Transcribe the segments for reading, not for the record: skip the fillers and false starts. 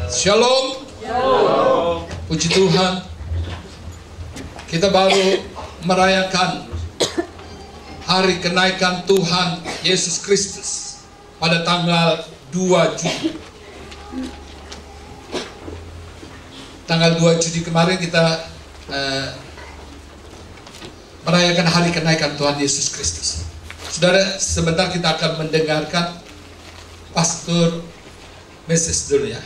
Shalom. Shalom. Puji Tuhan, kita baru merayakan hari kenaikan Tuhan Yesus Kristus pada tanggal 2 Juli. Tanggal 2 Juli kemarin kita merayakan hari kenaikan Tuhan Yesus Kristus. Saudara, sebentar kita akan mendengarkan pastor message dulu ya.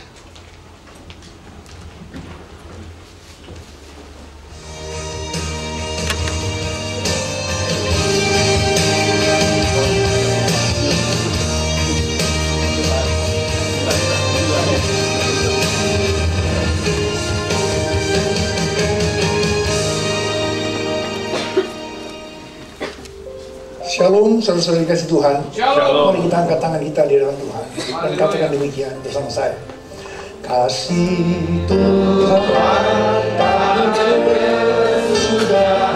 Shalom, saudara-saudara dikasih Tuhan. Shalom. Mari kita angkat tangan kita di dalam Tuhan dan katakan demikian bersama saya. Kasih Tuhan sudah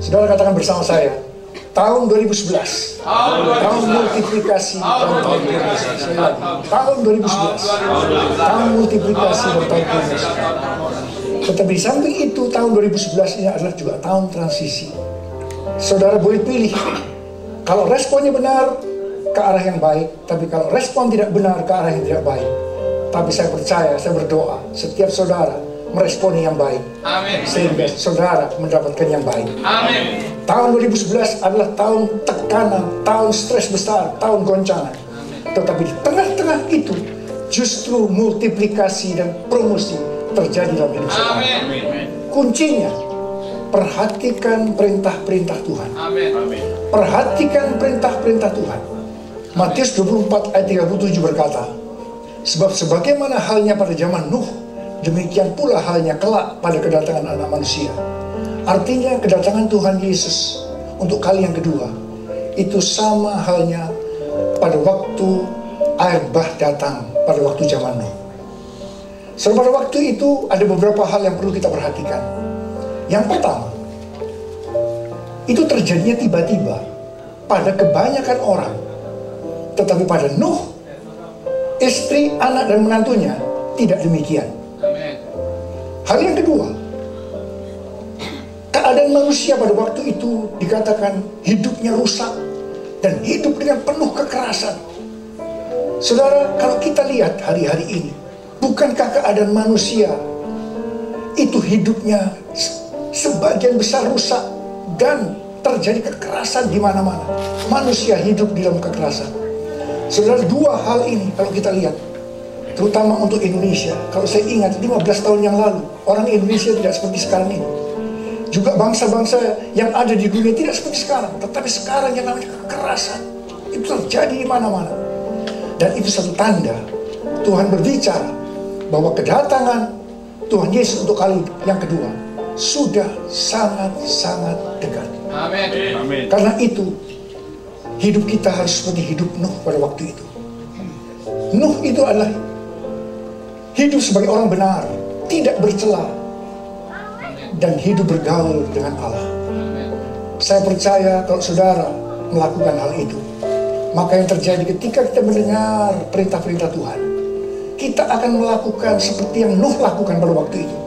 Saudara katakan bersama saya, tahun 2011, tahun multiplikasi dan tahun promesi. Tahun 2011, tahun multiplikasi dan tahun promesi. Tetapi di samping itu, tahun 2011 ini adalah juga tahun transisi. Saudara boleh pilih, kalau responnya benar, ke arah yang baik. Tapi kalau respon tidak benar, ke arah yang tidak baik. Tapi saya percaya, saya berdoa, setiap saudara meresponi yang baik. Amin. Sehingga saudara mendapatkan yang baik. Amin. Tahun 2011 adalah tahun tekanan, tahun stres besar, tahun goncangan. Tetapi di tengah-tengah itu, justru multiplikasi dan promosi terjadi dalam hidup saudara. Amin. Kuncinya, perhatikan perintah-perintah Tuhan. Amin. Perhatikan perintah-perintah Tuhan. Matius 24 ayat 37 berkata, sebab sebagaimana halnya pada zaman Nuh, demikian pula halnya kelak pada kedatangan anak manusia. Artinya kedatangan Tuhan Yesus untuk kali yang kedua itu sama halnya pada waktu air bah datang pada waktu zaman Nuh. So, pada waktu itu ada beberapa hal yang perlu kita perhatikan. Yang pertama, itu terjadinya tiba-tiba pada kebanyakan orang. Tetapi pada Nuh, istri, anak, dan menantunya tidak demikian. Hal yang kedua, keadaan manusia pada waktu itu dikatakan hidupnya rusak dan hidup dengan penuh kekerasan. Saudara, kalau kita lihat hari-hari ini, bukankah keadaan manusia itu hidupnya sebagian besar rusak dan terjadi kekerasan di mana-mana? Manusia hidup di dalam kekerasan. Saudara, dua hal ini kalau kita lihat, terutama untuk Indonesia, kalau saya ingat 15 tahun yang lalu, orang Indonesia tidak seperti sekarang ini. Juga bangsa-bangsa yang ada di dunia tidak seperti sekarang. Tetapi sekarang yang namanya kekerasan itu terjadi di mana-mana. Dan itu satu tanda Tuhan berbicara bahwa kedatangan Tuhan Yesus untuk kali yang kedua sudah sangat-sangat dekat. Amin. Karena itu hidup kita harus seperti hidup Nuh pada waktu itu. Nuh itu adalah hidup sebagai orang benar, tidak bercela, dan hidup bergaul dengan Allah. Saya percaya kalau saudara melakukan hal itu, maka yang terjadi ketika kita mendengar perintah-perintah Tuhan, kita akan melakukan seperti yang Nuh lakukan pada waktu itu.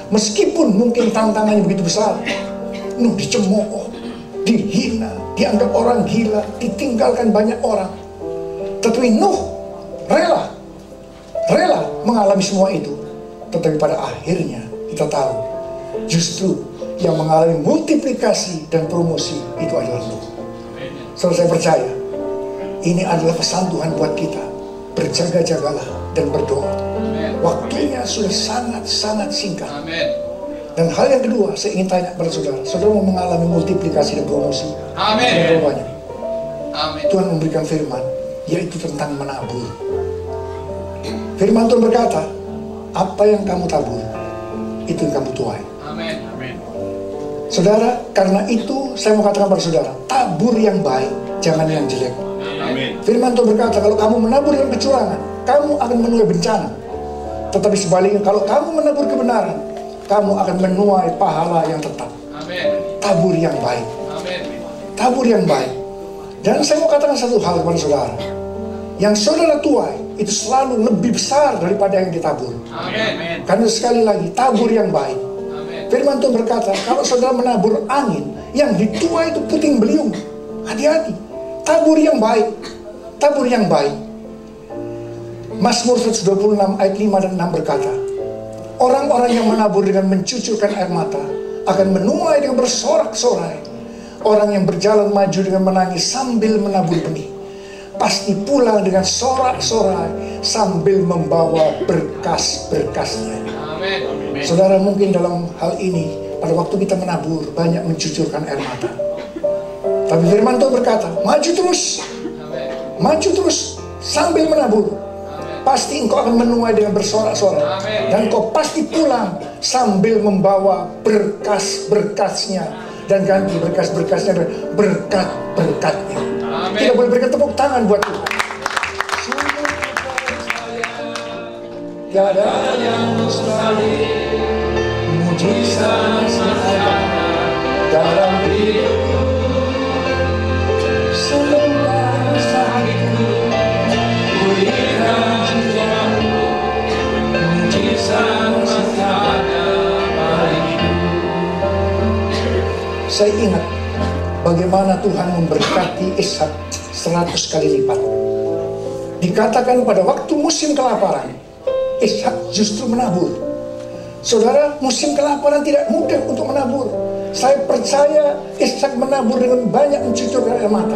Meskipun mungkin tantangannya begitu besar, Nuh dicemooh, dihina, dianggap orang gila, ditinggalkan banyak orang. Tetapi Nuh rela mengalami semua itu. Tetapi pada akhirnya kita tahu, justru yang mengalami multiplikasi dan promosi itu adalah Nuh. Saudara, saya percaya ini adalah pesan Tuhan buat kita. Berjaga-jagalah dan berdoa. Waktunya sudah sangat-sangat singkat. Dan hal yang kedua, saya ingin tanya kepada saudara. Saudara mau mengalami multiplikasi dan promosi? Amin. Tuhan memberikan firman, yaitu tentang menabur. Firman Tuhan berkata, apa yang kamu tabur, itu yang kamu tuai. Saudara, karena itu saya mau katakan pada saudara, tabur yang baik, jangan yang jelek. Firman Tuhan berkata, kalau kamu menabur dengan kecurangan, kamu akan menuai bencana. Tetapi sebaliknya, kalau kamu menabur kebenaran, kamu akan menuai pahala yang tetap. Tabur yang baik. Tabur yang baik. Dan saya mau katakan satu hal kepada saudara. Yang saudara tuai, itu selalu lebih besar daripada yang ditabur. Karena sekali lagi, tabur yang baik. Firman Tuhan berkata, kalau saudara menabur angin, yang dituai itu puting beliung. Hati-hati. Tabur yang baik. Tabur yang baik. Mazmur 126 ayat 5 dan 6 berkata, orang-orang yang menabur dengan mencucurkan air mata akan menuai dengan bersorak-sorai. Orang yang berjalan maju dengan menangis sambil menabur benih, pasti pulang dengan sorak-sorai sambil membawa berkas-berkasnya. Saudara, mungkin dalam hal ini pada waktu kita menabur banyak mencucurkan air mata. Tapi firman Tuhan berkata, maju terus sambil menabur. Pasti engkau akan menuai dengan bersorak-sorai. Dan engkau pasti pulang sambil membawa berkas-berkasnya. Dan ganti berkas-berkasnya dengan berkat-berkatnya. Kita boleh berikan tepuk tangan buat Tuhan. Tiada yang mustahil, mujizat ada dalam hidupku. Semua sakitku, pulihkan jiwaku, mujizat ada bagiku. Saya ingat bagaimana Tuhan memberkati Ishak 100 kali lipat. Dikatakan pada waktu musim kelaparan, Ishak justru menabur. Saudara, musim kelaparan tidak mudah untuk menabur. Saya percaya Ishak menabur dengan banyak mencucurkan air mata.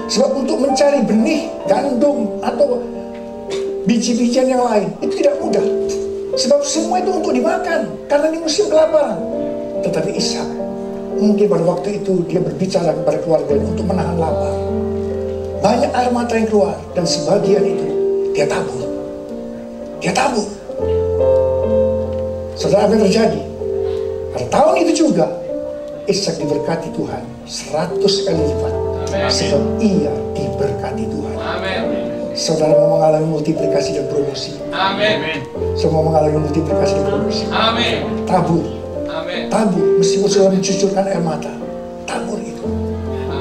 Sebab untuk mencari benih, gandum, atau biji-bijian yang lain, itu tidak mudah. Sebab semua itu untuk dimakan, karena ini musim kelaparan. Tetapi Ishak, mungkin pada waktu itu dia berbicara kepada keluarganya untuk menahan lapar. Banyak air mata yang keluar, dan sebagian itu dia tabur. Dia tabur. Saudara, apa yang terjadi? Pada tahun itu juga Ishak diberkati Tuhan 100 kali lipat. Sebab ia diberkati Tuhan. Saudara mau mengalami multiplikasi dan promosi. Semua mengalami multiplikasi dan promosi. Tabur. Tabur. Meskipun saudara mencucurkan air mata, tabur itu.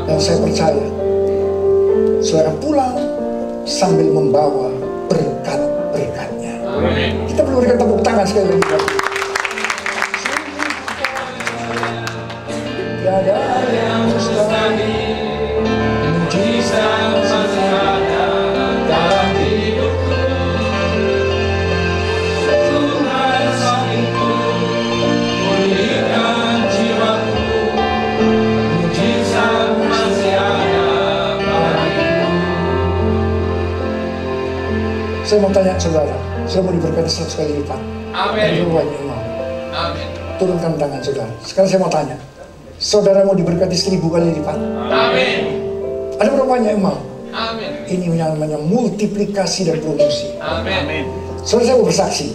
Dan saya percaya saudara pulang sambil membawa berkat-berkatnya. Kita perlu berikan tepuk tangan sekali lagi. Tiada yang mustahil, mujizat ada dalam hidupku. Tuhan sakitku, pulihkan jiwaku, mujizat masih ada bagiku. Saya mau tanya saudara, saya mau diberkati 100 kali lipat. Amin. Amin. Turunkan tangan saudara. Sekarang saya mau tanya, saudara mau diberkati 1000 kali lipat? Amin. Ada berapa banyak yang mau? Amin. Ini yang namanya multiplikasi dan promosi. Amin. Saudara, saya mau bersaksi.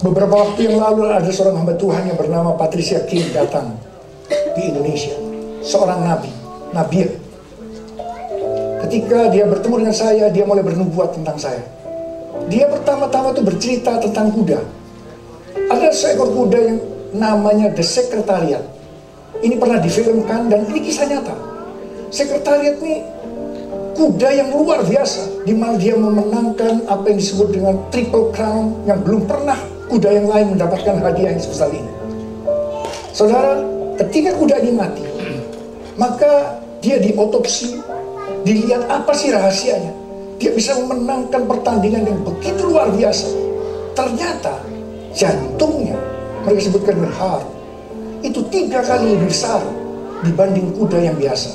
Beberapa waktu yang lalu ada seorang hamba Tuhan yang bernama Patricia King datang di Indonesia. Seorang nabi. Ketika dia bertemu dengan saya, dia mulai bernubuat tentang saya. Dia pertama-tama tuh bercerita tentang kuda. Ada seekor kuda yang namanya The Secretariat. Ini pernah difilmkan dan ini kisah nyata. Sekretariat ini kuda yang luar biasa, di mana dia memenangkan apa yang disebut dengan Triple Crown yang belum pernah kuda yang lain mendapatkan hadiah yang sebesar ini. Saudara, ketika kuda ini mati, maka dia diotopsi, dilihat apa sih rahasianya. Dia bisa memenangkan pertandingan yang begitu luar biasa. Ternyata jantungnya, mereka sebutkan berhar, itu 3 kali lebih besar dibanding kuda yang biasa.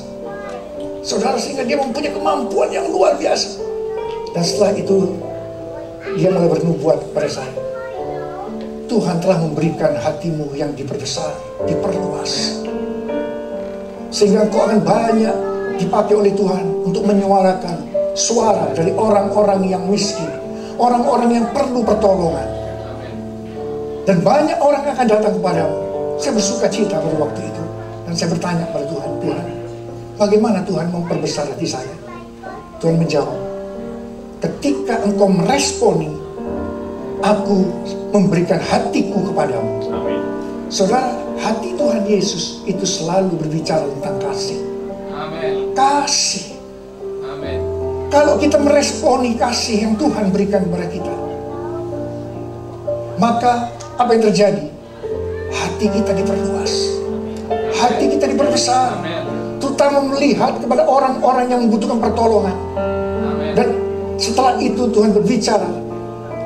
Saudara, sehingga dia mempunyai kemampuan yang luar biasa. Dan setelah itu dia mulai bernubuat kepada saya, Tuhan telah memberikan hatimu yang diperbesar, diperluas, sehingga engkau akan banyak dipakai oleh Tuhan untuk menyuarakan suara dari orang-orang yang miskin, orang-orang yang perlu pertolongan. Dan banyak orang akan datang kepadamu. Saya bersuka cita pada waktu itu. Dan saya bertanya pada Tuhan, Tuhan, bagaimana Tuhan memperbesar hati saya? Tuhan menjawab, ketika engkau meresponi, aku memberikan hatiku kepadamu. Amin. Saudara, hati Tuhan Yesus itu selalu berbicara tentang kasih. Amin. Kasih. Amin. Kalau kita meresponi kasih yang Tuhan berikan kepada kita, maka apa yang terjadi? Hati kita diperluas, hati kita diperbesar, terutama melihat kepada orang-orang yang membutuhkan pertolongan. Amin. Dan setelah itu Tuhan berbicara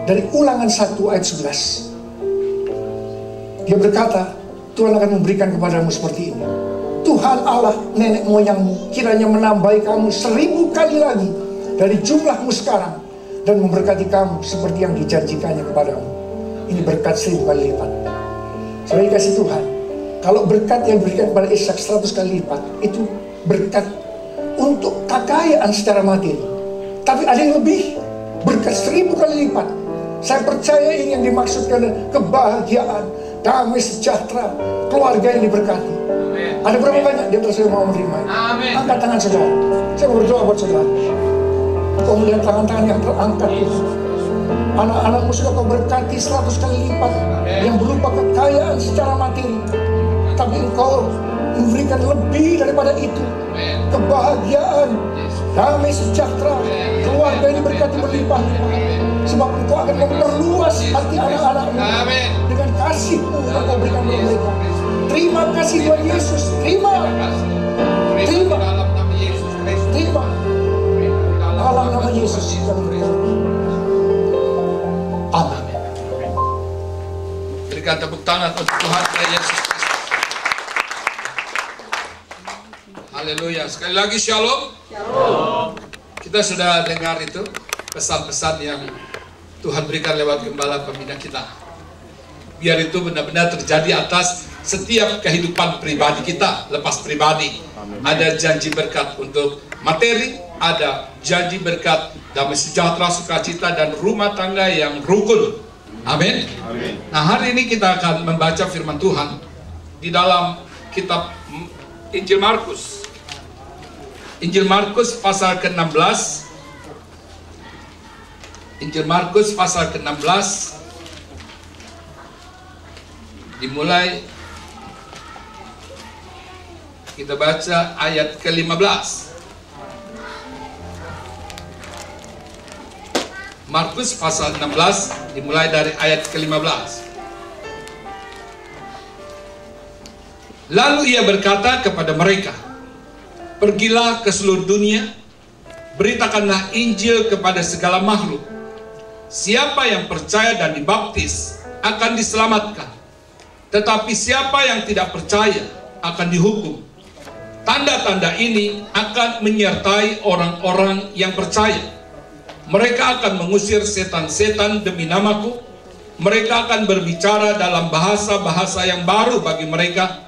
dari Ulangan 1 ayat 11. Dia berkata, Tuhan akan memberikan kepadamu seperti ini. Tuhan Allah nenek moyangmu kiranya menambahi kamu 1000 kali lagi dari jumlahmu sekarang, dan memberkati kamu seperti yang dijanjikannya kepadamu. Ini berkat 1000 kali lipat. Saudara dikasih Tuhan, kalau berkat yang diberikan kepada Ishak 100 kali lipat, itu berkat untuk kekayaan secara materi. Tapi ada yang lebih, berkat 1000 kali lipat. Saya percaya ini yang dimaksudkan, kebahagiaan, damai sejahtera, keluarga yang diberkati. Amin. Ada berapa banyak di antara saya mau menerima? Amin. Angkat tangan saudara. Saya mau berdoa buat saudara. Kau melihat tangan-tangan yang terangkat itu. Anak-anakmu sudah kau berkati 100 kali lipat, yang berupa kekayaan secara materi. Tapi engkau memberikan lebih daripada itu. Kebahagiaan, damai sejahtera, keluarga ini berkati berlimpah-limpah. Sebab engkau akan memperluas hati anak-anakmu dengan kasih-Mu yang kau berikan kepada mereka. Terima kasih Tuhan Yesus. Terima. Terima. Terima. Dalam nama Yesus. Amin. Berikan tepuk tangan untuk Tuhan Yesus Kristus. Haleluya. Sekali lagi shalom. Shalom. Kita sudah dengar itu pesan-pesan yang Tuhan berikan lewat gembala pembina kita. Biar itu benar-benar terjadi atas setiap kehidupan pribadi kita, lepas pribadi. Amin. Ada janji berkat untuk materi, ada janji berkat damai sejahtera, sukacita, dan rumah tangga yang rukun. Amin. Amin. Nah, hari ini kita akan membaca firman Tuhan di dalam kitab Injil Markus. Injil Markus pasal ke-16. Injil Markus pasal ke-16 dimulai, kita baca ayat ke-15. Markus pasal 16 dimulai dari ayat ke-15. Lalu ia berkata kepada mereka, pergilah ke seluruh dunia, beritakanlah Injil kepada segala makhluk. Siapa yang percaya dan dibaptis akan diselamatkan, tetapi siapa yang tidak percaya akan dihukum. Tanda-tanda ini akan menyertai orang-orang yang percaya. Mereka akan mengusir setan-setan demi namaku. Mereka akan berbicara dalam bahasa-bahasa yang baru bagi mereka.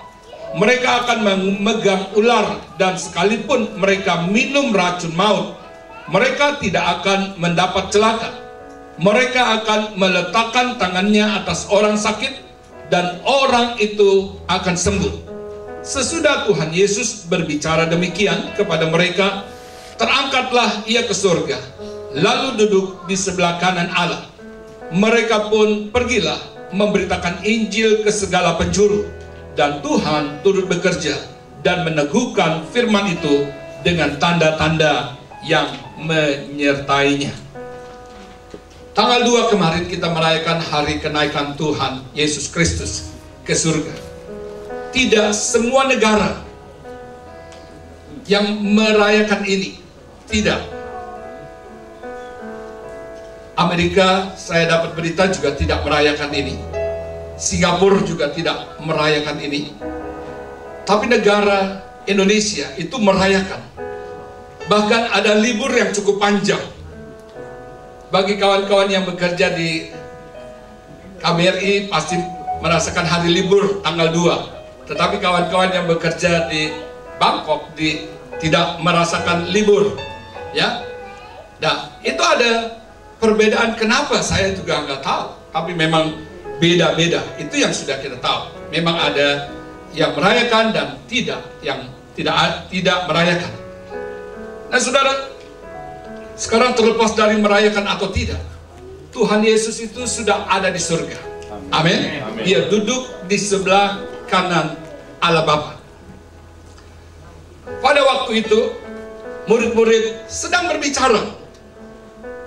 Mereka akan memegang ular, dan sekalipun mereka minum racun maut, mereka tidak akan mendapat celaka. Mereka akan meletakkan tangannya atas orang sakit, dan orang itu akan sembuh. Sesudah Tuhan Yesus berbicara demikian kepada mereka, terangkatlah ia ke surga, lalu duduk di sebelah kanan Allah. Mereka pun pergilah memberitakan Injil ke segala penjuru, dan Tuhan turut bekerja dan meneguhkan firman itu dengan tanda-tanda yang menyertainya. Tanggal 2 kemarin kita merayakan hari kenaikan Tuhan Yesus Kristus ke surga. Tidak semua negara yang merayakan ini. Tidak. Amerika, saya dapat berita, juga tidak merayakan ini. Singapura juga tidak merayakan ini. Tapi negara Indonesia itu merayakan. Bahkan ada libur yang cukup panjang. Bagi kawan-kawan yang bekerja di KBRI pasti merasakan hari libur tanggal 2. Tetapi kawan-kawan yang bekerja di Bangkok tidak merasakan libur. Ya. Nah, itu ada perbedaan, kenapa saya juga nggak tahu. Tapi memang beda-beda. Itu yang sudah kita tahu. Memang ada yang merayakan dan yang tidak merayakan. Nah, saudara, sekarang terlepas dari merayakan atau tidak, Tuhan Yesus itu sudah ada di surga. Amin. Dia duduk di sebelah kanan Allah Bapa. Pada waktu itu, murid-murid sedang berbicara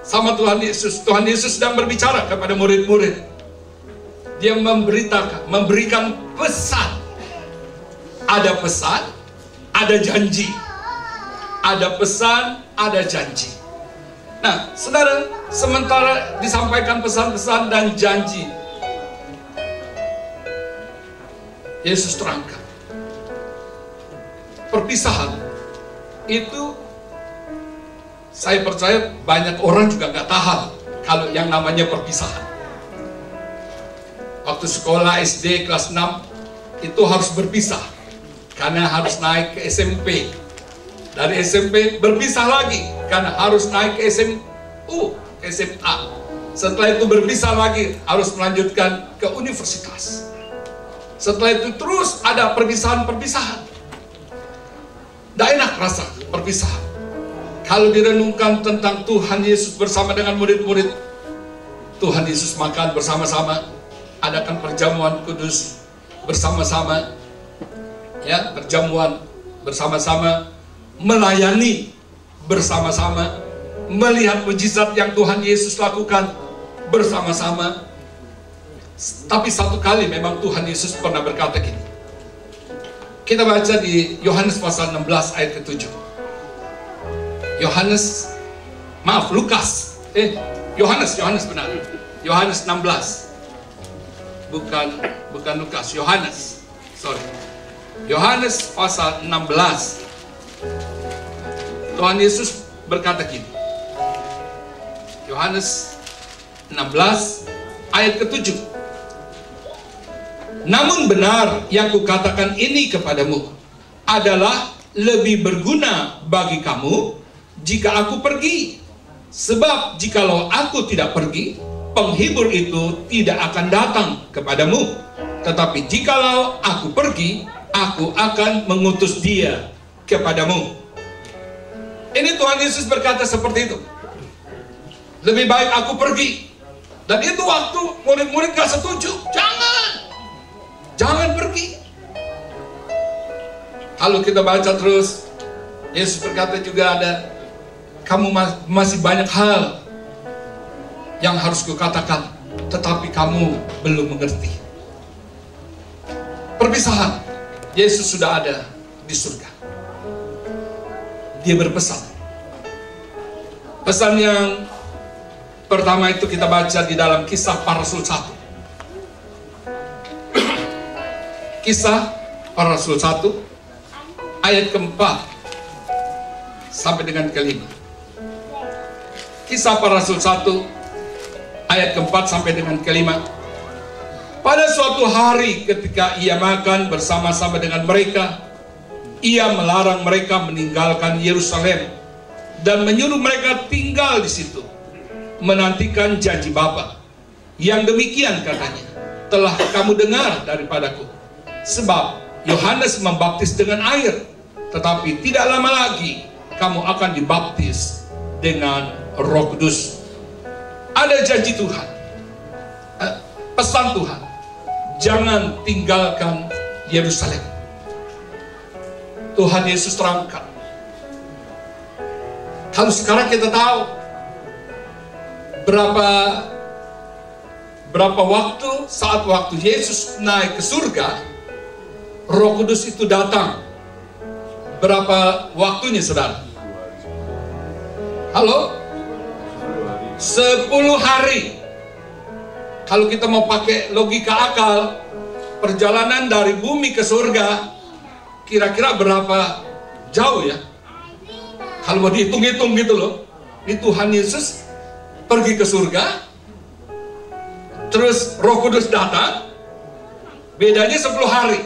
sama Tuhan Yesus. Tuhan Yesus sedang berbicara kepada murid-murid. Dia memberikan pesan. Ada pesan, ada janji. Ada pesan, ada janji. Nah, saudara, sementara disampaikan pesan-pesan dan janji, Yesus terangkan perpisahan itu. Saya percaya banyak orang juga nggak tahan kalau yang namanya perpisahan. Waktu sekolah SD kelas 6 itu harus berpisah karena harus naik ke SMP. Dari SMP berpisah lagi karena harus naik ke SMA. Setelah itu berpisah lagi harus melanjutkan ke universitas. Setelah itu terus ada perpisahan-perpisahan. Tidak enak rasa perpisahan. Kalau direnungkan tentang Tuhan Yesus bersama dengan murid-murid, Tuhan Yesus makan bersama-sama, adakan perjamuan kudus bersama-sama, ya, perjamuan bersama-sama, melayani bersama-sama, melihat mujizat yang Tuhan Yesus lakukan bersama-sama. Tapi satu kali memang Tuhan Yesus pernah berkata gini. Kita baca di Yohanes pasal 16 ayat ke-7. Yohanes benar. Yohanes 16. Bukan Lukas, Yohanes. Sorry. Yohanes pasal 16. Tuhan Yesus berkata gini. Yohanes 16 ayat ke-7. Namun benar yang kukatakan ini kepadamu adalah lebih berguna bagi kamu jika aku pergi. Sebab jikalau aku tidak pergi, penghibur itu tidak akan datang kepadamu. Tetapi jikalau aku pergi, aku akan mengutus dia kepadamu. Ini Tuhan Yesus berkata seperti itu. Lebih baik aku pergi. Dan itu waktu murid-murid gak setuju. Jangan pergi. Kalau kita baca terus, Yesus berkata juga ada, kamu masih banyak hal yang harus kukatakan, tetapi kamu belum mengerti. Perpisahan, Yesus sudah ada di surga. Dia berpesan. Pesan yang pertama itu kita baca di dalam Kisah Para Rasul 1. Kisah Para Rasul 1 ayat keempat sampai dengan kelima. Kisah Para Rasul 1 ayat keempat sampai dengan kelima. Pada suatu hari ketika ia makan bersama-sama dengan mereka, ia melarang mereka meninggalkan Yerusalem dan menyuruh mereka tinggal di situ, menantikan janji Bapa. Yang demikian katanya, telah kamu dengar daripadaku. Sebab Yohanes membaptis dengan air, tetapi tidak lama lagi kamu akan dibaptis dengan Roh Kudus. Ada janji Tuhan, pesan Tuhan, jangan tinggalkan Yerusalem. Tuhan Yesus terangkan. Kalau sekarang kita tahu berapa waktu, saat waktu Yesus naik ke surga, Roh Kudus itu datang. Berapa waktunya, saudara? Halo? 10 hari. Kalau kita mau pakai logika akal, perjalanan dari bumi ke surga kira-kira berapa jauh ya? Kalau mau dihitung-hitung gitu loh. Ini Tuhan Yesus pergi ke surga, terus Roh Kudus datang, bedanya 10 hari.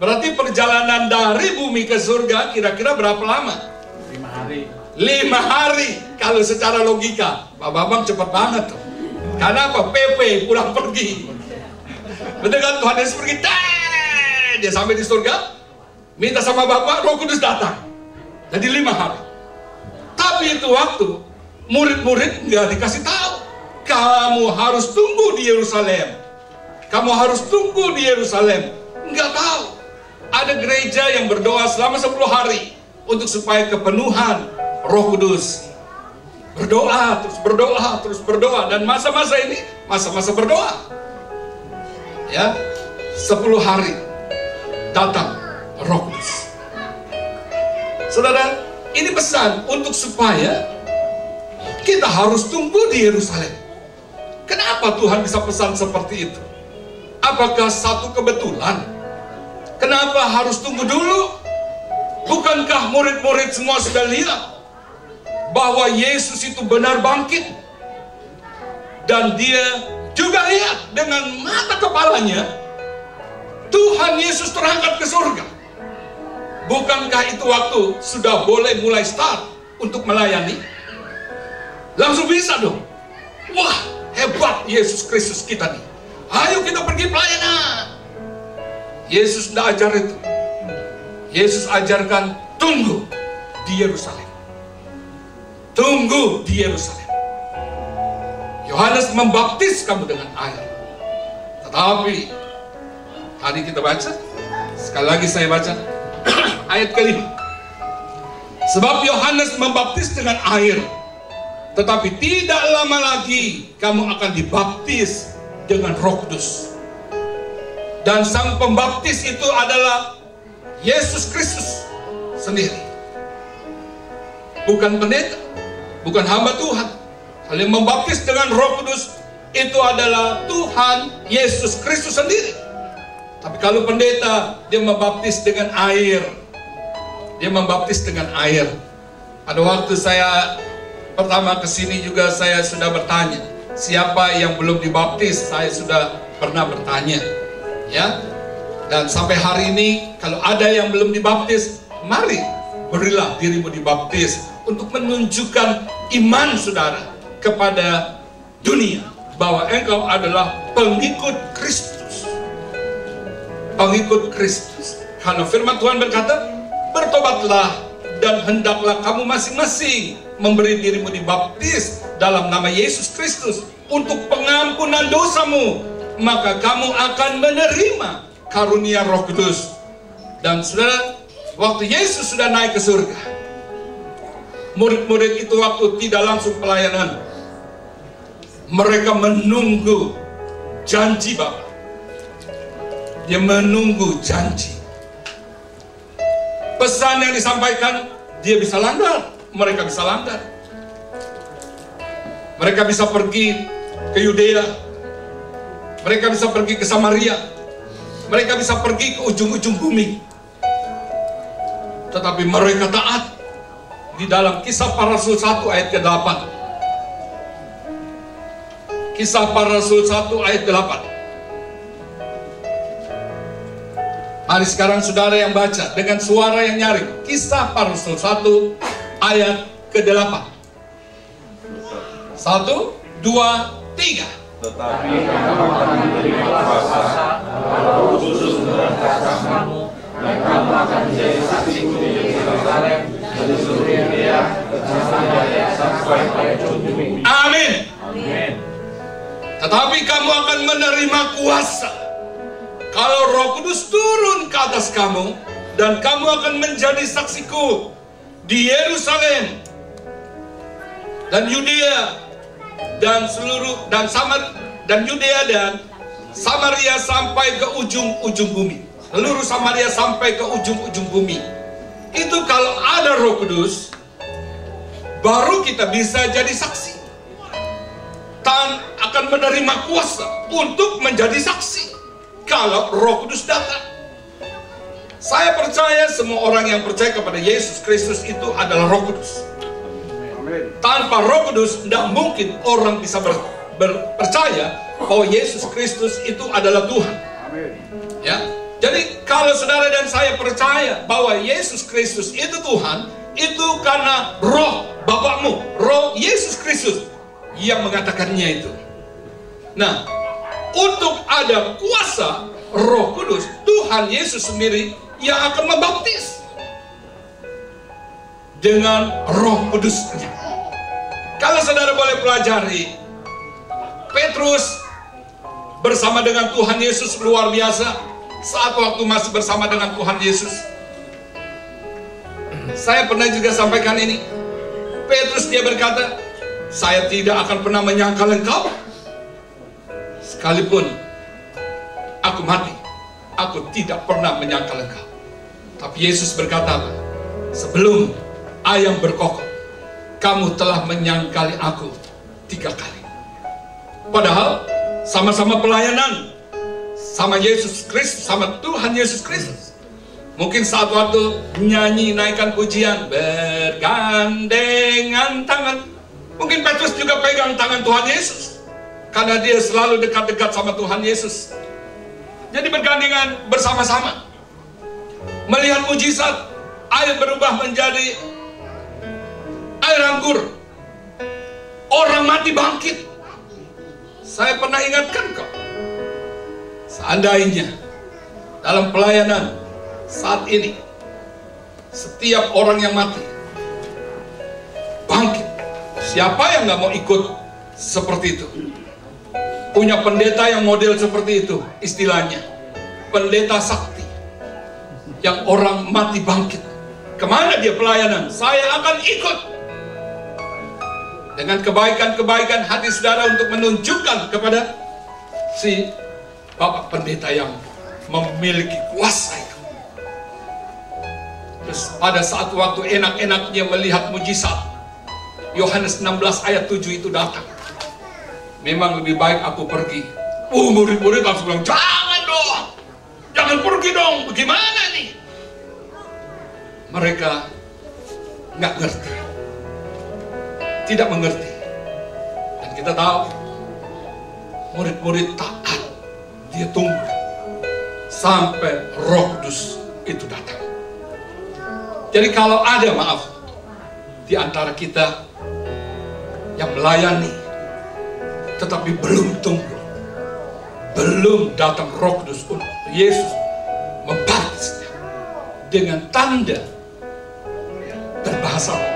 Berarti perjalanan dari bumi ke surga kira-kira berapa lama? 5 hari. 5 hari. Kalau secara logika, Pak Bambang cepat banget tuh. Karena apa? PP pulang pergi. Betul kan? Tuhan Yesus pergi, dia sampai di surga, minta sama Bapak, Roh Kudus datang. Jadi 5 hari. Tapi itu waktu murid-murid nggak dikasih tahu. Kamu harus tunggu di Yerusalem. Kamu harus tunggu di Yerusalem. Nggak tahu. Ada gereja yang berdoa selama 10 hari untuk supaya kepenuhan Roh Kudus. Berdoa, terus berdoa, terus berdoa. Dan masa-masa ini, masa-masa berdoa. Ya, 10 hari datang Roh Kudus. Saudara, ini pesan untuk supaya kita harus tunggu di Yerusalem. Kenapa Tuhan bisa pesan seperti itu? Apakah satu kebetulan? Kenapa harus tunggu dulu? Bukankah murid-murid semua sudah lihat bahwa Yesus itu benar bangkit? Dan dia juga lihat dengan mata kepalanya Tuhan Yesus terangkat ke surga. Bukankah itu waktu sudah boleh mulai start untuk melayani? Langsung bisa dong. Wah, hebat Yesus Kristus kita nih. Ayo kita pergi pelayanan. Yesus tidak ajar itu. Yesus ajarkan tunggu di Yerusalem. Tunggu di Yerusalem. Yohanes membaptis kamu dengan air. Tetapi tadi kita baca, sekali lagi saya baca ayat kelima. Sebab Yohanes membaptis dengan air, tetapi tidak lama lagi kamu akan dibaptis dengan Roh Kudus. Dan sang pembaptis itu adalah Yesus Kristus sendiri. Bukan pendeta, bukan hamba Tuhan. Hal yang membaptis dengan Roh Kudus itu adalah Tuhan Yesus Kristus sendiri. Tapi kalau pendeta, dia membaptis dengan air. Dia membaptis dengan air. Pada waktu saya pertama kesini juga saya sudah bertanya, siapa yang belum dibaptis? Saya sudah pernah bertanya, ya. Dan sampai hari ini, kalau ada yang belum dibaptis, mari berilah dirimu dibaptis untuk menunjukkan iman saudara kepada dunia bahwa engkau adalah pengikut Kristus. Pengikut Kristus. Karena firman Tuhan berkata, bertobatlah dan hendaklah kamu masing-masing memberi dirimu dibaptis dalam nama Yesus Kristus untuk pengampunan dosamu, maka kamu akan menerima karunia Roh Kudus. Dan saudara, waktu Yesus sudah naik ke surga, murid-murid itu waktu tidak langsung pelayanan, mereka menunggu janji Bapa. Dia menunggu janji. Pesan yang disampaikan, dia bisa langgar, mereka bisa langgar. Mereka bisa pergi ke Yudea, mereka bisa pergi ke Samaria, mereka bisa pergi ke ujung-ujung bumi. Tetapi mereka taat. Di dalam Kisah Para Rasul 1 ayat ke-8. Kisah Para Rasul 1 ayat ke-8. Mari sekarang saudara yang baca dengan suara yang nyaring. Kisah Para Rasul 1 ayat ke-8. 1, 2, 3. Tetapi kamu akan menerima kuasa, Roh Kudus memerintahkan kamu, dan kamu akan menjadi saksiku di Yerusalem, di seluruh Yudea, dan Samaria, sampai pada ujung bumi. Amin. Amin. Tetapi kamu akan menerima kuasa kalau Roh Kudus turun ke atas kamu, dan kamu akan menjadi saksiku di Yerusalem dan Yudea dan Yudea dan Samaria sampai ke ujung-ujung bumi. Seluruh Samaria sampai ke ujung-ujung bumi. Itu kalau ada Roh Kudus, baru kita bisa jadi saksi. Dan akan menerima kuasa untuk menjadi saksi kalau Roh Kudus datang. Saya percaya semua orang yang percaya kepada Yesus Kristus itu adalah Roh Kudus. Tanpa Roh Kudus tidak mungkin orang bisa percaya bahwa Yesus Kristus itu adalah Tuhan. Ya. Jadi kalau saudara dan saya percaya bahwa Yesus Kristus itu Tuhan, itu karena Roh Bapakmu, Roh Yesus Kristus yang mengatakannya itu. Nah, untuk ada kuasa Roh Kudus, Tuhan Yesus sendiri yang akan membaptis dengan Roh Kudusnya. Kalau saudara boleh pelajari, Petrus bersama dengan Tuhan Yesus luar biasa. Saat waktu masih bersama dengan Tuhan Yesus, saya pernah juga sampaikan ini. Petrus dia berkata, saya tidak akan pernah menyangkal engkau. Sekalipun aku mati, aku tidak pernah menyangkal engkau. Tapi Yesus berkata apa? Sebelum ayam berkokok, kamu telah menyangkali aku 3 kali. Padahal sama-sama pelayanan sama Yesus Kristus, sama Tuhan Yesus Kristus. Mungkin saat waktu nyanyi naikkan pujian bergandengan tangan, mungkin Petrus juga pegang tangan Tuhan Yesus karena dia selalu dekat-dekat sama Tuhan Yesus. Jadi bergandengan bersama-sama, melihat mujizat, air berubah menjadi air anggur, orang mati bangkit. Saya pernah ingatkan kok, seandainya dalam pelayanan saat ini setiap orang yang mati bangkit, siapa yang nggak mau ikut seperti itu? Punya pendeta yang model seperti itu, istilahnya pendeta sakti, yang orang mati bangkit. Kemana dia pelayanan? Saya akan ikut. Dengan kebaikan-kebaikan hati saudara untuk menunjukkan kepada si Bapak pendeta yang memiliki kuasa itu. Terus pada saat waktu enak-enaknya melihat mujizat, Yohanes 16 ayat 7 itu datang. Memang lebih baik aku pergi. Murid-murid langsung bilang, jangan dong, jangan pergi dong, bagaimana nih? Mereka nggak ngerti, tidak mengerti. Dan kita tahu murid-murid taat, dia tunggu sampai Roh Kudus itu datang. Jadi kalau ada di antara kita yang melayani tetapi belum tunggu, belum datang Roh Kudus untuk Yesus membaptisnya dengan tanda berbahasa roh.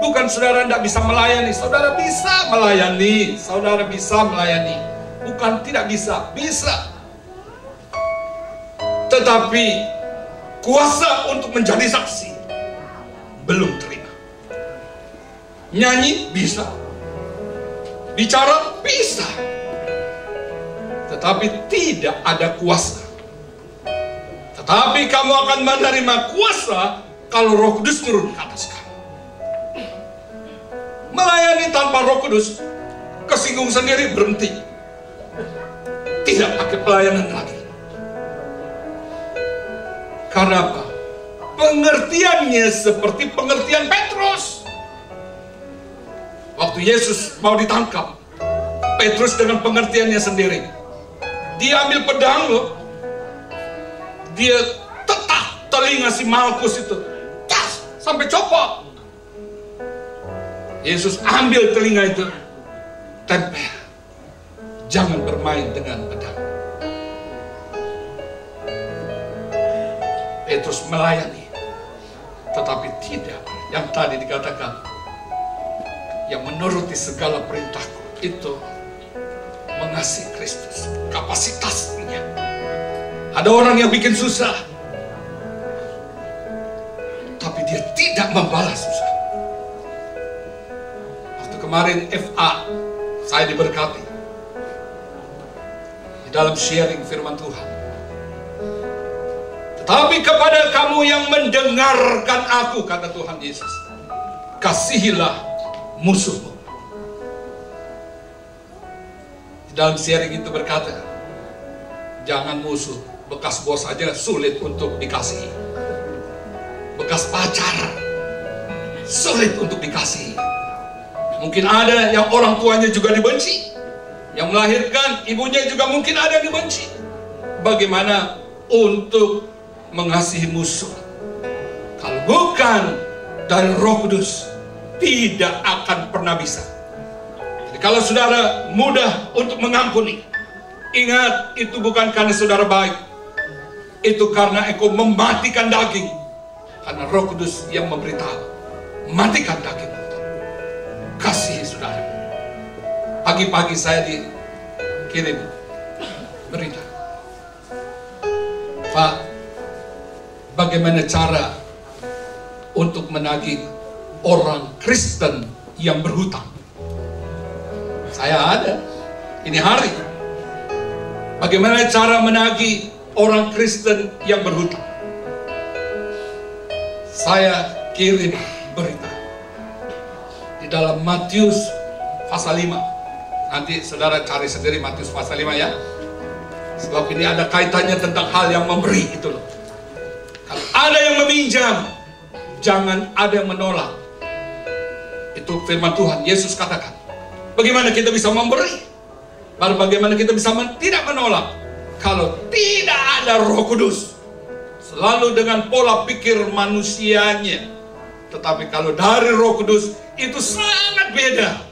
Bukan saudara tidak bisa melayani, saudara bisa melayani, saudara bisa melayani. Bukan tidak bisa, bisa. Tetapi kuasa untuk menjadi saksi belum terima. Nyanyi bisa, bicara bisa, tetapi tidak ada kuasa. Tetapi kamu akan menerima kuasa kalau Roh Kudus turun ke atas kamu. Melayani tanpa Roh Kudus, kesinggung sendiri, berhenti. Tidak pakai pelayanan lagi. Karena apa? Pengertiannya seperti pengertian Petrus. Waktu Yesus mau ditangkap, Petrus dengan pengertiannya sendiri, dia ambil pedang loh, dia tetah telinga si Malkus itu, cas, sampai copot. Yesus ambil telinga itu, tempel, jangan bermain dengan pedang. Petrus melayani, tetapi tidak yang tadi dikatakan, yang menuruti segala perintahku itu mengasihi Kristus, kapasitasnya. Ada orang yang bikin susah, tapi dia tidak membalas susah. Waktu kemarin FA saya diberkati di dalam sharing firman Tuhan. Tetapi kepada kamu yang mendengarkan aku, kata Tuhan Yesus, kasihilah musuhmu. Di dalam sharing itu berkata, jangan musuh, bekas bos aja sulit untuk dikasihi. Bekas pacar sulit untuk dikasihi. Mungkin ada yang orang tuanya juga dibenci, yang melahirkan ibunya juga mungkin ada yang dibenci. Bagaimana untuk mengasihi musuh? Kalau bukan dari Roh Kudus, tidak akan pernah bisa. Jadi kalau saudara mudah untuk mengampuni, ingat, itu bukan karena saudara baik, itu karena engkau mematikan daging. Karena Roh Kudus yang memberitahu, matikan daging, kasihi saudara. Pagi-pagi saya dikirim berita, Pak, bagaimana cara untuk menagih orang Kristen yang berhutang? Saya ada, ini hari. Bagaimana cara menagih orang Kristen yang berhutang? Saya kirim berita di dalam Matius pasal 5. Nanti saudara cari sendiri Matius pasal 5 ya. Sebab ini ada kaitannya tentang hal yang memberi itu loh. Kalau ada yang meminjam, jangan ada yang menolak. Itu firman Tuhan. Yesus katakan, bagaimana kita bisa memberi? Baru bagaimana kita bisa tidak menolak? Kalau tidak ada Roh Kudus. Selalu dengan pola pikir manusianya. Tetapi kalau dari Roh Kudus, itu sangat beda.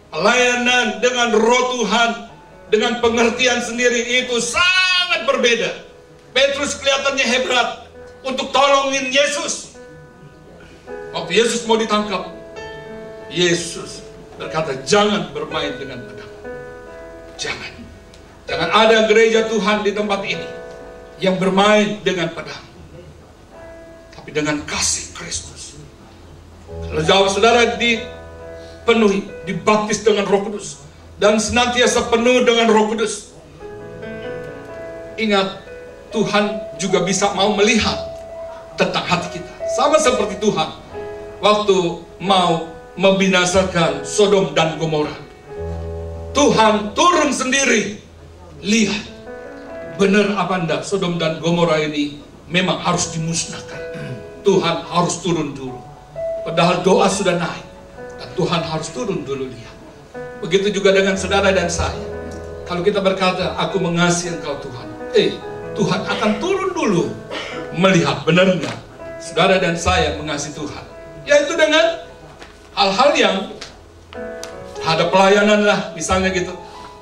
Pelayanan dengan Roh Tuhan, dengan pengertian sendiri, itu sangat berbeda. Petrus kelihatannya hebat untuk tolongin Yesus. Waktu Yesus mau ditangkap, Yesus berkata, jangan bermain dengan pedang. Jangan. Jangan ada gereja Tuhan di tempat ini yang bermain dengan pedang, tapi dengan kasih Kristus. Kalau jawab saudara dipenuhi, dibaptis dengan Roh Kudus, dan senantiasa penuh dengan Roh Kudus, ingat, Tuhan juga bisa mau melihat tentang hati kita. Sama seperti Tuhan waktu mau membinasakan Sodom dan Gomora. Tuhan turun sendiri, lihat, benar apa enggak Sodom dan Gomora ini memang harus dimusnahkan. Tuhan harus turun dulu. Padahal doa sudah naik, dan Tuhan harus turun dulu lihat. Begitu juga dengan saudara dan saya. Kalau kita berkata, aku mengasihi engkau Tuhan, Tuhan akan turun dulu melihat benar enggak saudara dan saya mengasihi Tuhan. Yaitu dengan hal-hal yang ada pelayanan lah, misalnya gitu.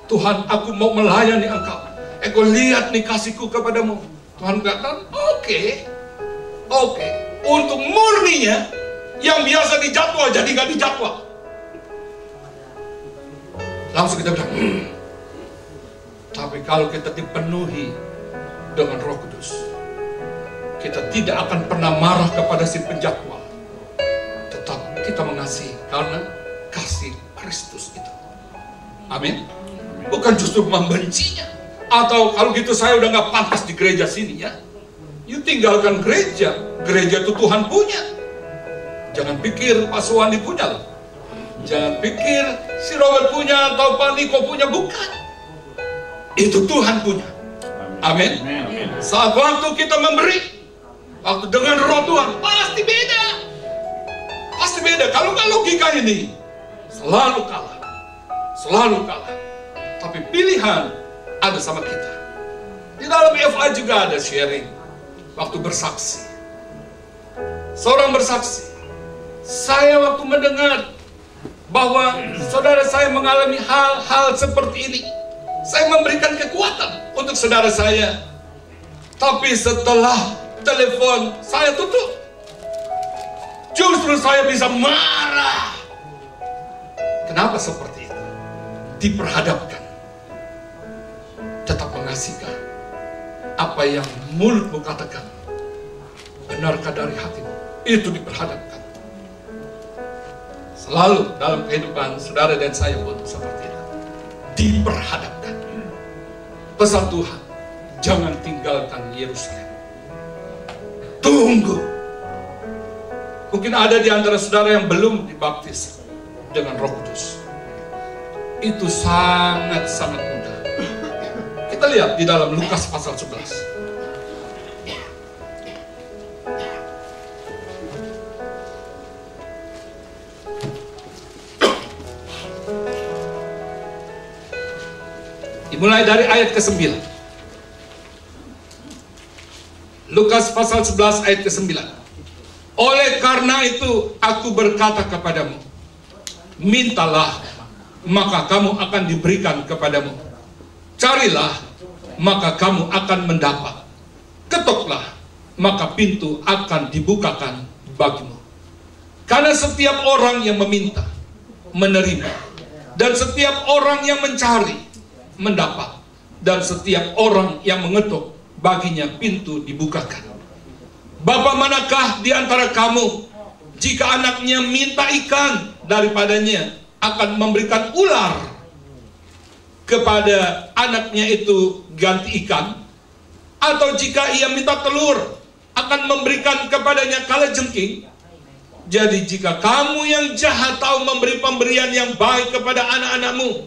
Tuhan, aku mau melayani engkau. Engkau lihat nih kasihku kepadamu. Tuhan katakan, oke. Untuk murninya, yang biasa dijadwal jadi gak dijadwal. Langsung kita bilang, Tapi kalau kita dipenuhi dengan Roh Kudus, kita tidak akan pernah marah kepada si penjadwal. Tetap kita mengasihi karena kasih Kristus itu. Amin. Bukan justru membencinya. Atau kalau gitu saya udah gak pantas di gereja sini ya. You tinggalkan gereja. Gereja itu Tuhan punya. Jangan pikir Pak Suwandi punya loh. Jangan pikir si Robert punya atau Pak Niko punya. Bukan. Itu Tuhan punya. Amin. Saat waktu kita memberi, waktu dengan Roh Tuhan, pasti beda. Pasti beda. Kalau nggak logika ini, selalu kalah. Selalu kalah. Tapi pilihan ada sama kita. Di dalam FA juga ada sharing. Waktu bersaksi. Seorang bersaksi. Saya waktu mendengar bahwa saudara saya mengalami hal-hal seperti ini, saya memberikan kekuatan untuk saudara saya. Tapi setelah telepon saya tutup, justru saya bisa marah. Kenapa seperti itu? Diperhadapkan. Tetap mengasihi apa yang mulutmu katakan, benarkah dari hatimu? Itu diperhadapkan. Selalu dalam kehidupan saudara dan saya pun seperti itu. Diperhadapkan. Pesan Tuhan, jangan tinggalkan Yerusalem. Tunggu. Mungkin ada di antara saudara yang belum dibaptis dengan Roh Kudus. Itu sangat-sangat mudah. Kita lihat di dalam Lukas pasal 11. Dimulai dari ayat ke-9. Lukas pasal 11 ayat ke-9. Oleh karena itu aku berkata kepadamu, mintalah, maka kamu akan diberikan kepadamu. Carilah, maka kamu akan mendapat. Ketoklah, maka pintu akan dibukakan bagimu. Karena setiap orang yang meminta, menerima. Dan setiap orang yang mencari, mendapat. Dan setiap orang yang mengetuk, baginya pintu dibukakan. Bapa manakah di antara kamu, jika anaknya minta ikan, daripadanya akan memberikan ular kepada anaknya itu ganti ikan? Atau jika ia minta telur, akan memberikan kepadanya kalajengking? Jadi jika kamu yang jahat tahu memberi pemberian yang baik kepada anak-anakmu,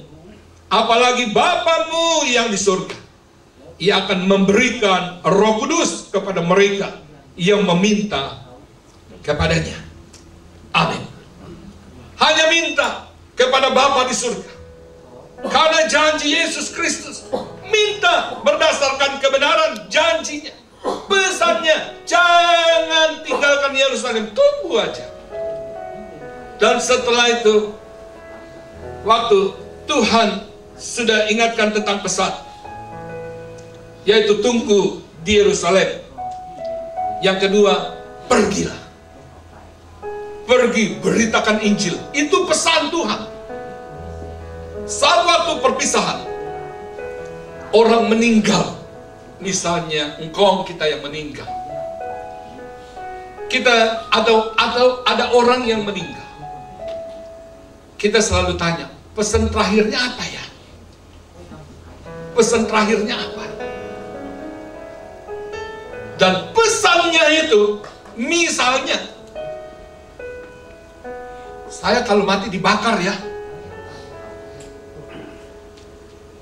apalagi Bapamu yang di surga, Ia akan memberikan Roh Kudus kepada mereka yang meminta kepadanya. Amin. Hanya minta kepada Bapa di surga. Karena janji Yesus Kristus, minta berdasarkan kebenaran janjinya. Pesannya, jangan tinggalkan Yerusalem, tunggu aja. Dan setelah itu, waktu Tuhan sudah ingatkan tentang pesan, yaitu tunggu di Yerusalem. Yang kedua, pergilah. Pergi, beritakan Injil. Itu pesan Tuhan. Saat waktu perpisahan, orang meninggal. Misalnya, engkau kita yang meninggal. Kita ada orang yang meninggal. Kita selalu tanya, pesan terakhirnya apa ya? Pesan terakhirnya apa? Dan pesannya itu, misalnya, saya kalau mati dibakar ya.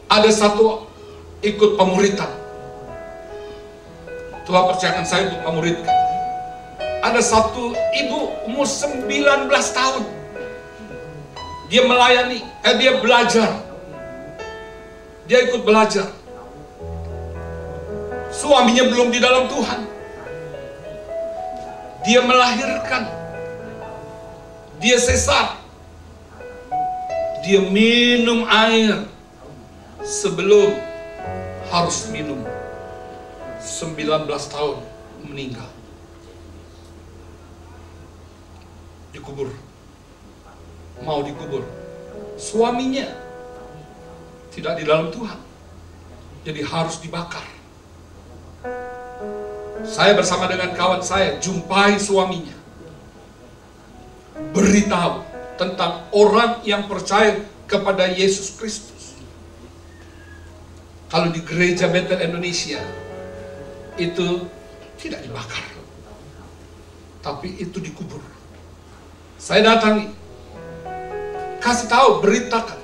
Ada satu ikut pemuritan. Tuhan percayakan saya untuk memuridkan. Ada satu ibu umur 19 tahun. Dia melayani, dia belajar. Dia ikut belajar. Suaminya belum di dalam Tuhan. Dia melahirkan. Dia sesar. Dia minum air sebelum harus minum. 19 tahun meninggal. Dikubur. Mau dikubur. Suaminya tidak di dalam Tuhan. Jadi harus dibakar. Saya bersama dengan kawan saya jumpai suaminya. Beritahu tentang orang yang percaya kepada Yesus Kristus. Kalau di gereja Bethel Indonesia itu tidak dibakar, tapi itu dikubur. Saya datangi, kasih tahu, beritakan.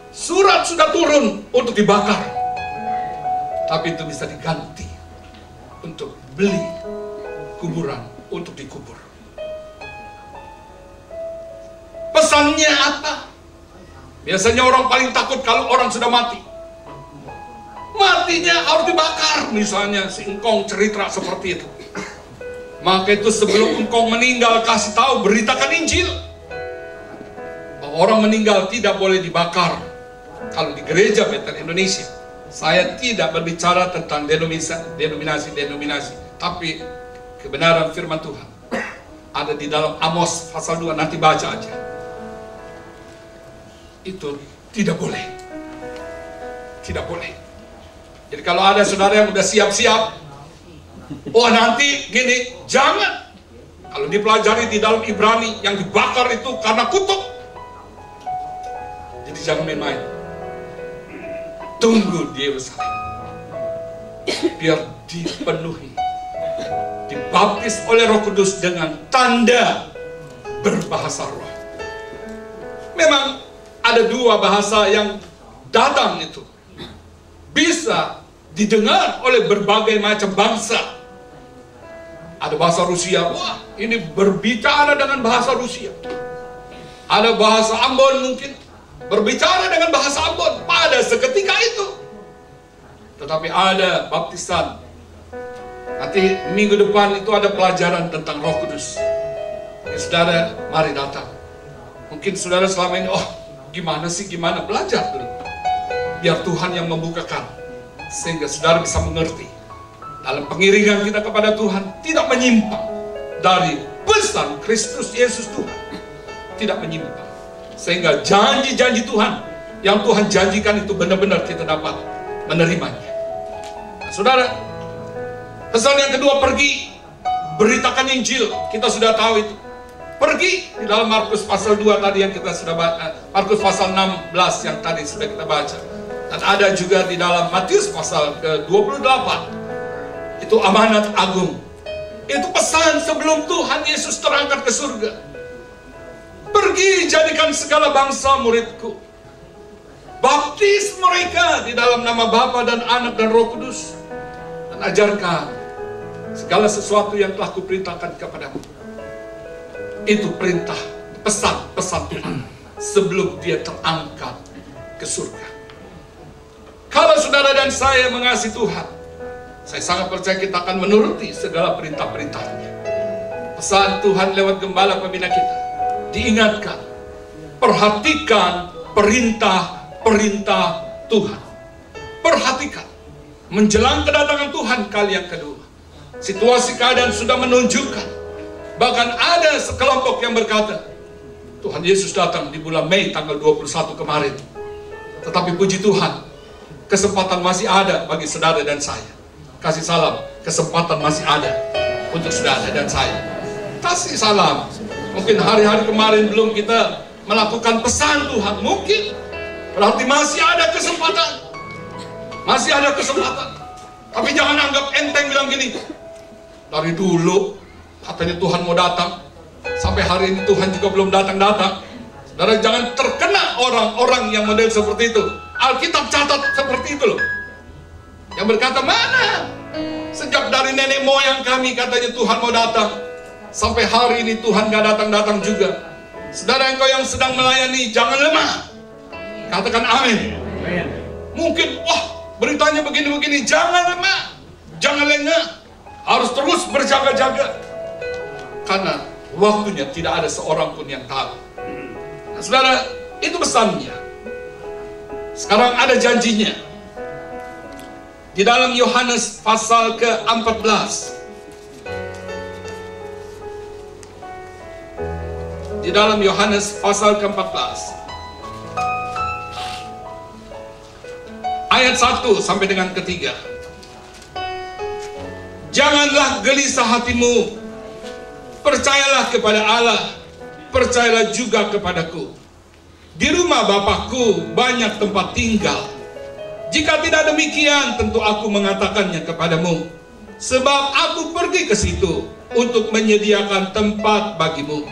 Surat sudah turun untuk dibakar, tapi itu bisa diganti untuk beli kuburan untuk dikubur. Pesannya apa? Biasanya orang paling takut kalau orang sudah mati. Matinya harus dibakar. Misalnya si engkong cerita seperti itu. Maka itu sebelum engkong meninggal, kasih tahu, beritakan Injil. Bahwa orang meninggal tidak boleh dibakar. Kalau di gereja Bethel Indonesia, saya tidak berbicara tentang denominasi, tapi kebenaran firman Tuhan ada di dalam Amos pasal 2, nanti baca aja. Itu tidak boleh. Tidak boleh. Jadi kalau ada saudara yang udah siap-siap, oh nanti gini, jangan. Kalau dipelajari di dalam Ibrani, yang dibakar itu karena kutuk. Jadi jangan main-main. Tunggu di Yerusalem, biar dipenuhi, dibaptis oleh Roh Kudus dengan tanda berbahasa roh. Memang ada dua bahasa yang datang itu bisa didengar oleh berbagai macam bangsa. Ada bahasa Rusia, wah ini berbicara dengan bahasa Rusia. Ada bahasa Ambon mungkin, berbicara dengan bahasa Ambon pada seketika itu. Tetapi ada baptisan. Nanti minggu depan itu ada pelajaran tentang Roh Kudus. Ya, saudara, mari datang. Mungkin saudara selama ini, gimana belajar dulu. Biar Tuhan yang membukakan, sehingga saudara bisa mengerti. Dalam pengiringan kita kepada Tuhan, tidak menyimpang dari pesan Kristus Yesus Tuhan. Tidak menyimpang. Sehingga janji-janji Tuhan, yang Tuhan janjikan itu benar-benar kita dapat menerimanya. Nah, saudara, pesan yang kedua, pergi, beritakan Injil. Kita sudah tahu itu. Pergi di dalam Markus pasal 2 tadi yang kita sudah baca, Markus pasal 16 yang tadi sudah kita baca. Dan ada juga di dalam Matius pasal ke-28. Itu amanat agung. Itu pesan sebelum Tuhan Yesus terangkat ke surga. Pergi, jadikan segala bangsa muridku. Baptis mereka di dalam nama Bapa dan Anak dan Roh Kudus. Dan ajarkan segala sesuatu yang telah kuperintahkan kepadamu. Itu perintah, pesan Tuhan sebelum dia terangkat ke surga. Kalau saudara dan saya mengasihi Tuhan, saya sangat percaya kita akan menuruti segala perintah-perintahnya. Pesan Tuhan lewat gembala pembina kita, diingatkan, perhatikan perintah-perintah Tuhan. Perhatikan, menjelang kedatangan Tuhan kali yang kedua. Situasi keadaan sudah menunjukkan, bahkan ada sekelompok yang berkata, Tuhan Yesus datang di bulan Mei tanggal 21 kemarin. Tetapi puji Tuhan, kesempatan masih ada bagi saudara dan saya. Kasih salam, kesempatan masih ada untuk saudara dan saya. Kasih salam. Mungkin hari-hari kemarin belum kita melakukan pesan Tuhan, mungkin berarti masih ada kesempatan. Masih ada kesempatan. Tapi jangan anggap enteng bilang gini, dari dulu katanya Tuhan mau datang, sampai hari ini Tuhan juga belum datang-datang. Saudara, jangan terkena orang-orang yang model seperti itu. Alkitab catat seperti itu loh. Yang berkata, mana? Sejak dari nenek moyang kami katanya Tuhan mau datang, sampai hari ini Tuhan gak datang-datang juga. Saudara, engkau yang sedang melayani, jangan lemah. Katakan amin. Mungkin, beritanya begini-begini, jangan lemah, jangan lengah. Harus terus berjaga-jaga. Karena waktunya tidak ada seorang pun yang tahu. Nah, saudara, itu pesannya. Sekarang ada janjinya. Di dalam Yohanes pasal ke-14. Di dalam Yohanes pasal ke-14. Ayat 1 sampai dengan ke-3. Janganlah gelisah hatimu. Percayalah kepada Allah. Percayalah juga kepadaku. Di rumah Bapakku banyak tempat tinggal. Jika tidak demikian, tentu aku mengatakannya kepadamu. Sebab aku pergi ke situ untuk menyediakan tempat bagimu.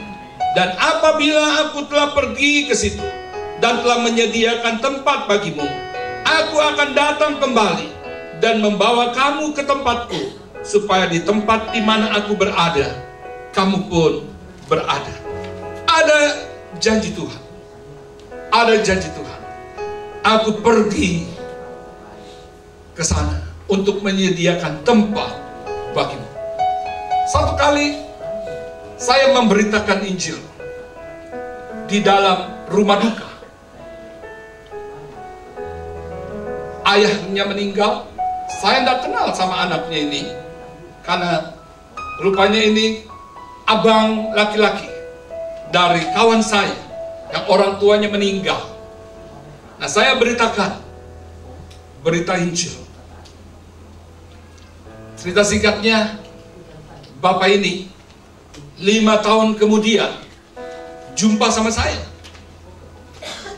Dan apabila aku telah pergi ke situ dan telah menyediakan tempat bagimu, aku akan datang kembali dan membawa kamu ke tempatku, supaya di tempat di mana aku berada, kamu pun berada. Ada janji Tuhan. Ada janji Tuhan. Aku pergi ke sana untuk menyediakan tempat bagimu. Satu kali saya memberitakan Injil di dalam rumah duka. Ayahnya meninggal. Saya tidak kenal sama anaknya ini, karena rupanya ini abang laki-laki dari kawan saya yang orang tuanya meninggal. Nah, saya beritakan berita Injil. Cerita singkatnya, bapak ini 5 tahun kemudian jumpa sama saya.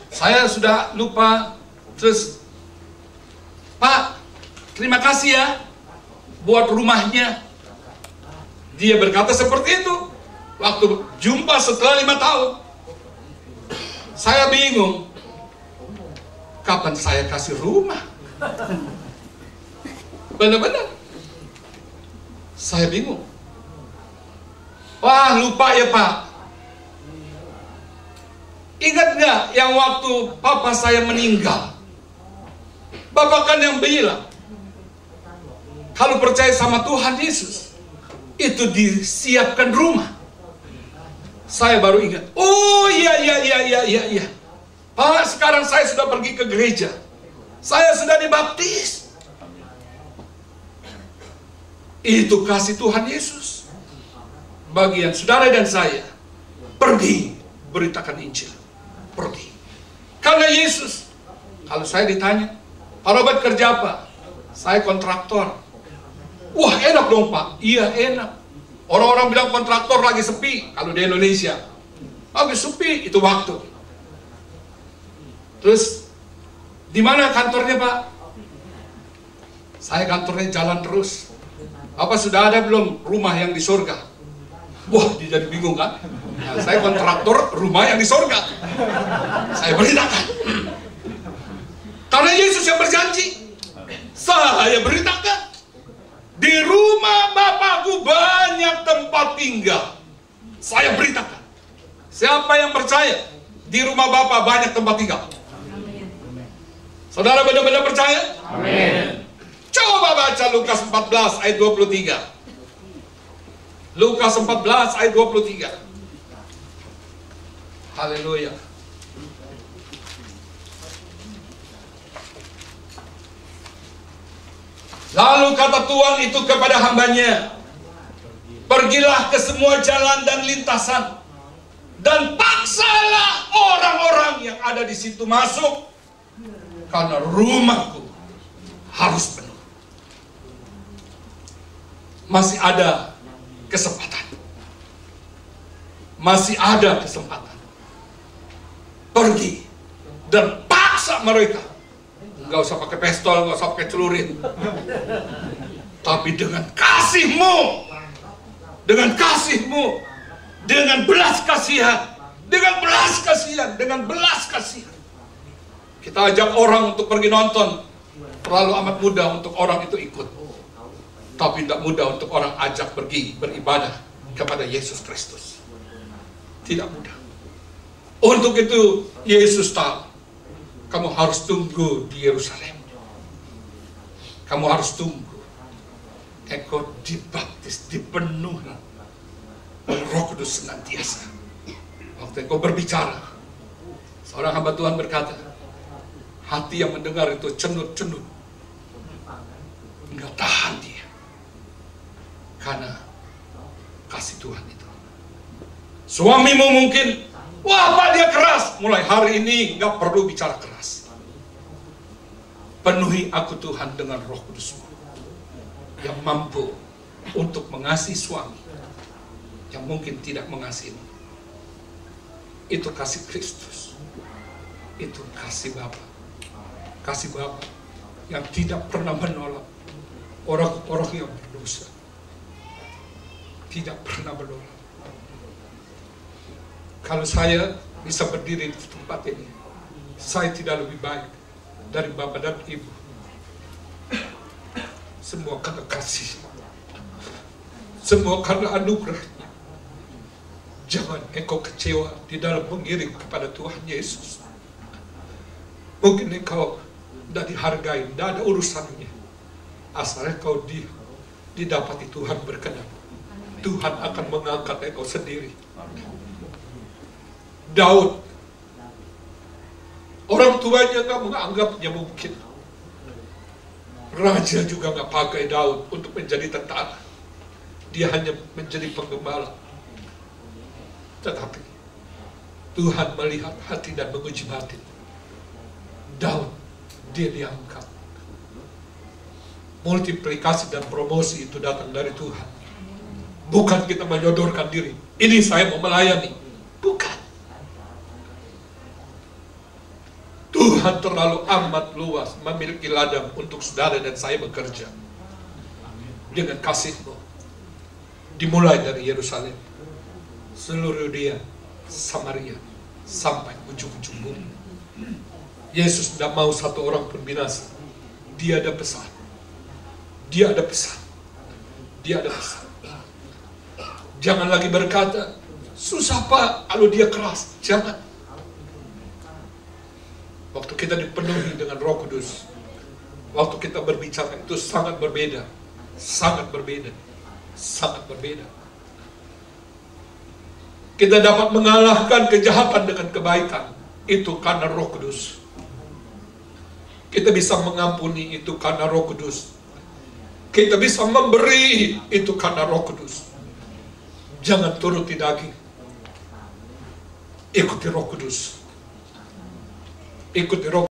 Saya sudah lupa. Terus, Pak, terima kasih ya buat rumahnya. Dia berkata seperti itu waktu jumpa setelah 5 tahun. Saya bingung, kapan saya kasih rumah? Benar-benar saya bingung. Wah, lupa ya Pak. Ingat nggak yang waktu papa saya meninggal? Bapak kan yang bilang, kalau percaya sama Tuhan Yesus, itu disiapkan rumah. Saya baru ingat, oh iya. Pak, sekarang saya sudah pergi ke gereja. Saya sudah dibaptis. Itu kasih Tuhan Yesus. Bagian saudara dan saya, pergi beritakan Injil. Pergi. Karena Yesus. Kalau saya ditanya, Pak Robert kerja apa? Saya kontraktor. Wah, enak dong Pak. Iya, enak. Orang-orang bilang kontraktor lagi sepi kalau di Indonesia. Lagi sepi itu waktu. Terus di mana kantornya Pak? Saya kantornya jalan terus. Apa sudah ada belum rumah yang di surga? Wah, dia jadi bingung kan? Nah, saya kontraktor rumah yang di surga. Saya beritakan. Karena Yesus yang berjanji. Saya beritakan. Di rumah Bapakku banyak tempat tinggal. Saya beritakan. Siapa yang percaya? Di rumah Bapak banyak tempat tinggal. Saudara benar-benar percaya? Amin. Coba baca Lukas 14 ayat 23. Lukas 14 ayat 23. Haleluya. Lalu kata Tuhan itu kepada hambanya, pergilah ke semua jalan dan lintasan, dan paksalah orang-orang yang ada di situ masuk, karena rumahku harus penuh. Masih ada kesempatan. Masih ada kesempatan. Pergi dan paksa mereka. Nggak usah pakai pistol, nggak usah pakai celurit. Tapi dengan kasih-Mu, dengan kasih-Mu, dengan belas kasihan, dengan belas kasihan, dengan belas kasihan. Kita ajak orang untuk pergi nonton, terlalu amat mudah untuk orang itu ikut. Tapi tidak mudah untuk orang ajak pergi beribadah kepada Yesus Kristus. Tidak mudah. Untuk itu Yesus tahu, kamu harus tunggu di Yerusalem. Kamu harus tunggu. Engkau dibaptis, dipenuhi oleh Roh Kudus senantiasa. Waktu engkau berbicara, seorang hamba Tuhan berkata, hati yang mendengar itu cenut-cenut. Enggak tahan dia. Karena kasih Tuhan itu. Suamimu mungkin, wah Pak dia keras. Mulai hari ini enggak perlu bicara keras. Penuhi aku Tuhan dengan Roh Kudus-Mu yang mampu untuk mengasihi suami yang mungkin tidak mengasihimu. Itu kasih Kristus. Itu kasih Bapa. Kasih Bapa yang tidak pernah menolak orang-orang yang berdosa. Tidak pernah menolak. Kalau saya bisa berdiri di tempat ini, saya tidak lebih baik dari Bapak dan Ibu. Semua karena kasih. Semua karena anugerahnya. Jangan engkau kecewa di dalam mengiring kepada Tuhan Yesus. Mungkin engkau tidak dihargai, tidak ada urusannya. Asal engkau didapati Tuhan berkenan. Tuhan akan mengangkat engkau sendiri. Daud, orang tuanya nggak menganggapnya mungkin. Raja juga nggak pakai Daud untuk menjadi tentara. Dia hanya menjadi penggembala. Tetapi Tuhan melihat hati dan menguji batin. Daud, dia diangkat. Multiplikasi dan promosi itu datang dari Tuhan. Bukan kita menyodorkan diri, ini saya mau melayani. Bukan. Tuhan terlalu amat luas memiliki ladang untuk saudara dan saya bekerja. Dengan kasih-Mu. Dimulai dari Yerusalem, seluruh Yudea, Samaria, sampai ujung-ujung bumi. Yesus tidak mau satu orang pun binasa. Dia ada pesan. Dia ada pesan. Dia ada pesan. Jangan lagi berkata, susah Pak, kalau dia keras. Jangan. Waktu kita dipenuhi dengan Roh Kudus, waktu kita berbicara itu sangat berbeda. Sangat berbeda. Sangat berbeda. Kita dapat mengalahkan kejahatan dengan kebaikan. Itu karena Roh Kudus. Kita bisa mengampuni itu karena Roh Kudus. Kita bisa memberi itu karena Roh Kudus. Jangan turuti daging. Ikuti Roh Kudus. Ikuti Roh